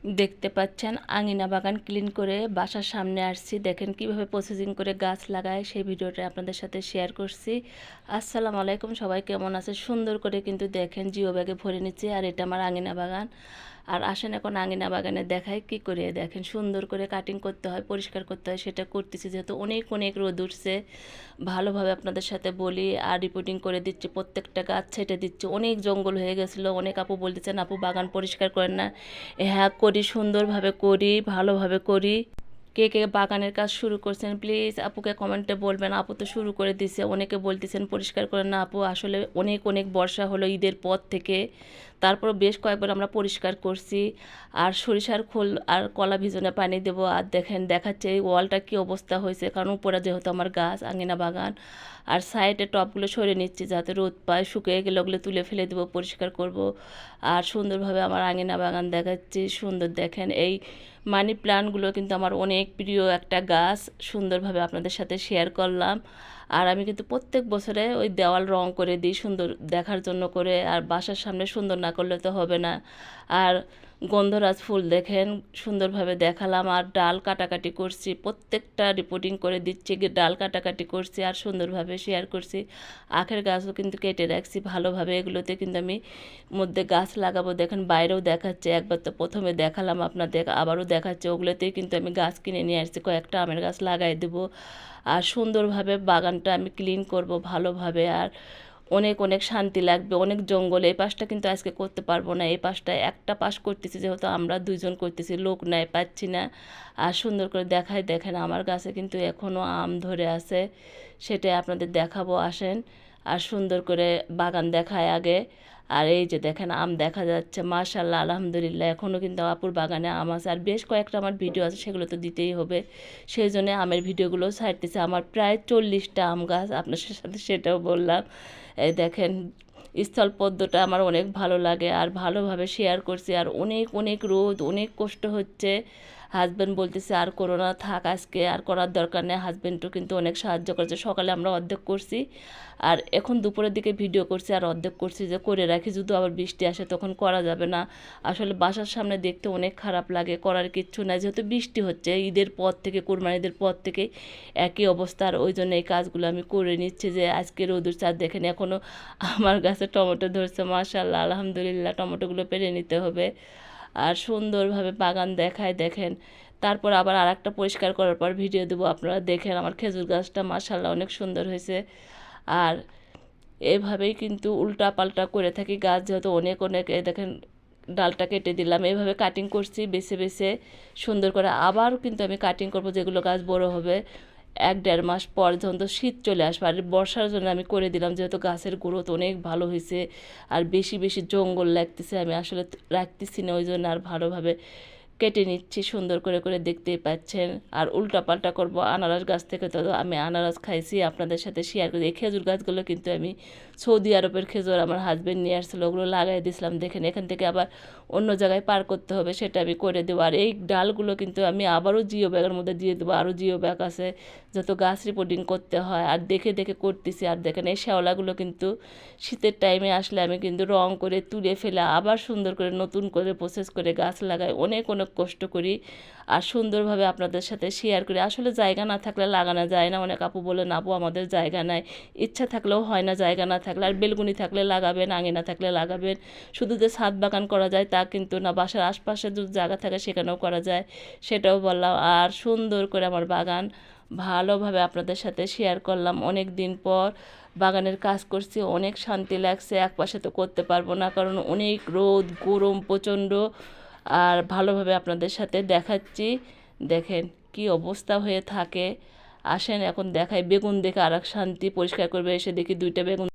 দেখতে পাচ্ছেন আঙিনা বাগান ক্লিন করে বাসার সামনে আসছি। দেখেন কিভাবে প্রসেসিং করে গাছ লাগায়, সেই ভিডিওটা আপনাদের সাথে শেয়ার করছি। আসসালামু আলাইকুম, সবাই কেমন আছে? সুন্দর করে কিন্তু দেখেন জিও ব্যাগে ভরে নিচ্ছি। আর এটা আমার আঙিনা বাগান। আর আসেন এখন আঙিনা বাগানে দেখায় কি করে। দেখেন সুন্দর করে কাটিং করতে হয়, পরিষ্কার করতে হয়, সেটা করতেছি। যেহেতু অনেক অনেক রোদ উঠছে, ভালোভাবে আপনাদের সাথে বলি আর রিপোর্টিং করে দিচ্ছি। প্রত্যেকটা গাছ ছেটে দিচ্ছি। অনেক জঙ্গল হয়ে গেছিলো। অনেক আপু বলতেছেন আপু বাগান পরিষ্কার করেন না। হ্যাঁ করি, সুন্দরভাবে করি, ভালোভাবে করি। কে কে বাগানের কাজ শুরু করছেন প্লিজ আপুকে কমেন্টে বলবেন। আপু তো শুরু করে দিছে। অনেকে বলতেছেন পরিষ্কার করেন না আপু। আসলে অনেক অনেক বর্ষা হলো ঈদের পর থেকে, তারপর বেশ কয়েকবার আমরা পরিষ্কার করছি। আর সরিষার খোল আর কলা ভিজনে পানি দেবো। আর দেখেন দেখাচ্ছে এই ওয়ালটা কী অবস্থা হয়েছে, কারণ উপরে যেহেতু আমার গাছ আঙিনা বাগান। আর সাইডে টপগুলো সরিয়ে নিচ্ছি যাতে রোদ পায়, শুকিয়ে গেলে ওগুলো তুলে ফেলে দেবো, পরিষ্কার করব। আর সুন্দরভাবে আমার আঙিনা বাগান দেখাচ্ছি। সুন্দর দেখেন এই মানি প্ল্যান্টগুলো কিন্তু আমার অনেক প্রিয় একটা গাছ। সুন্দরভাবে আপনাদের সাথে শেয়ার করলাম। আর আমি কিন্তু প্রত্যেক বছরে ওই দেওয়াল রং করে দিই সুন্দর দেখার জন্য করে। আর বাসার সামনে সুন্দর না করলে তো হবে না। আর গন্ধরাজ ফুল দেখেন সুন্দরভাবে দেখালাম। আর ডাল কাটাকাটি করছি, প্রত্যেকটা রিপোর্টিং করে দিচ্ছি, ডাল কাটাকাটি করছি আর সুন্দরভাবে শেয়ার করছি। আখের গাছও কিন্তু কেটে রাখছি ভালোভাবে। এগুলোতে কিন্তু আমি মধ্যে গাছ লাগাবো। দেখেন বাইরেও দেখাচ্ছে, একবার তো প্রথমে দেখালাম আপনাদের, আবারও দেখাচ্ছে। ওগুলোতেই কিন্তু আমি গাছ কিনে নিয়ে আসছি, কয়েকটা আমের গাছ লাগাই দেবো। আর সুন্দরভাবে বাগানটা আমি ক্লিন করব ভালোভাবে। আর অনেক অনেক শান্তি লাগবে। অনেক জঙ্গল, এই পাশটা কিন্তু আজকে করতে পারবো না। এই পাশটা একটা পাশ করতেছি, যেহেতু আমরা দুইজন করতেছি, লোক নাই, পাচ্ছি না। আর সুন্দর করে দেখাই, দেখেন আমার গাছে কিন্তু এখনও আম ধরে আছে, সেটাই আপনাদের দেখাবো। আসেন আর সুন্দর করে বাগান দেখায় আগে। আর এই যে দেখেন আম দেখা যাচ্ছে, মাশাআল্লাহ আলহামদুলিল্লাহ। এখনও কিন্তু আপুর বাগানে আম আছে। আর বেশ কয়েকটা আমার ভিডিও আছে, সেগুলো তো দিতেই হবে। সেই জন্য আমের ভিডিওগুলো ছাড়তেছে। আমার প্রায় 40টা আম গাছ, আপনার সাথে সেটাও বললাম। এই দেখেন স্থলপদ্মটা আমার অনেক ভালো লাগে আর ভালোভাবে শেয়ার করছি। আর অনেক অনেক রোদ, অনেক কষ্ট হচ্ছে। হাজব্যান্ড বলতেছে আর করো না, থাক আজকে, আর করার দরকার নেই। হাজব্যান্ডও কিন্তু অনেক সাহায্য করেছে। সকালে আমরা অর্ধেক করছি, আর এখন দুপুরের দিকে ভিডিও করছি আর অর্ধেক করছি, যে করে রাখি, যদি আবার বৃষ্টি আসে তখন করা যাবে না। আসলে বাসার সামনে দেখতে অনেক খারাপ লাগে, করার কিচ্ছু নাই। যেহেতু বৃষ্টি হচ্ছে ঈদের পর থেকে, কোরবানিদের পর থেকে একই অবস্থা। আর ওই জন্য এই কাজগুলো আমি করে নিচ্ছি। যে আজকে রোদের চাঁদ দেখেন, এখনও আমার গাছে টমেটো ধরছে, মাশাআল্লাহ আলহামদুলিল্লাহ। টমেটোগুলো পেরে নিতে হবে। আর সুন্দরভাবে বাগান দেখায় দেখেন। তারপর আবার আর একটা পরিষ্কার করার পর ভিডিও দেবো, আপনারা দেখেন। আমার খেজুর গাছটা মাশাআল্লাহ অনেক সুন্দর হয়েছে। আর এভাবেই কিন্তু উল্টা পাল্টা করে থাকি গাছ, যেহেতু অনেক অনেক। দেখেন ডালটা কেটে দিলাম, এইভাবে কাটিং করছি বেছে বেছে সুন্দর করে। আবার কিন্তু আমি কাটিং করব, যেগুলো গাছ বড় হবে 1-1.5 মাস পর, যখন তো শীত চলে আসবে। আর বর্ষার জন্য আমি করে দিলাম, যেহেতু গাছের গ্রোথ অনেক ভালো হয়েছে। আর বেশি বেশি জঙ্গল লাগতেছে, আমি আসলে রাখতেছি না, ওই জন্য আর ভালোভাবে কেটে নিচ্ছি সুন্দর করে করে, দেখতেই পাচ্ছেন। আর উল্টাপাল্টা করব। আনারস গাছ থেকে তো আমি আনারস খাইছি, আপনাদের সাথে শেয়ার করি। এই খেজুর গাছগুলো কিন্তু আমি সৌদি আরবের খেজুর আমার হাজব্যান্ড নিয়ে আসছিলো, ওগুলো লাগাই দিয়েছিলাম। দেখেন এখান থেকে আবার অন্য জায়গায় পার করতে হবে, সেটা আমি করে দেবো। আর এই ডালগুলো কিন্তু আমি আবারও জিও ব্যাগের মধ্যে দিয়ে দেবো। আরও জিও ব্যাগ আছে, যত গাছ রিপোর্টিং করতে হয়। আর দেখে দেখে করতেছি। আর দেখেন এই শ্যাওলাগুলো কিন্তু শীতের টাইমে আসলে আমি কিন্তু রং করে তুলে ফেলে আবার সুন্দর করে নতুন করে প্রসেস করে গাছ লাগাই। অনেক অনেক কষ্ট করি আর সুন্দরভাবে আপনাদের সাথে শেয়ার করি। আসলে জায়গা না থাকলে লাগানো যায় না। অনেক আপু বলে না আপু আমাদের জায়গা নাই, ইচ্ছা থাকলেও হয় না, জায়গা না থাকলে। আর বেলকুনি থাকলে লাগাবেন, আঙিনা থাকলে লাগাবেন। শুধু যে ছাদ বাগান করা যায় তা কিন্তু না, বাসার আশপাশে যদি জায়গা থাকে সেখানেও করা যায়, সেটাও বললাম। আর সুন্দর করে আমার বাগান ভালোভাবে আপনাদের সাথে শেয়ার করলাম। অনেক দিন পর বাগানের কাজ করছি, অনেক শান্তি লাগছে। একপাশে তো করতে পারবো না, কারণ অনেক রোদ, গরম প্রচণ্ড। আর ভালোভাবে আপনাদের সাথে দেখাচ্ছি, দেখেন কি অবস্থা হয়ে থাকে। আসেন এখন দেখাই। বেগুন দেখে আর এক শান্তি, পরিষ্কার করবে এসে দেখি 2টা বেগুন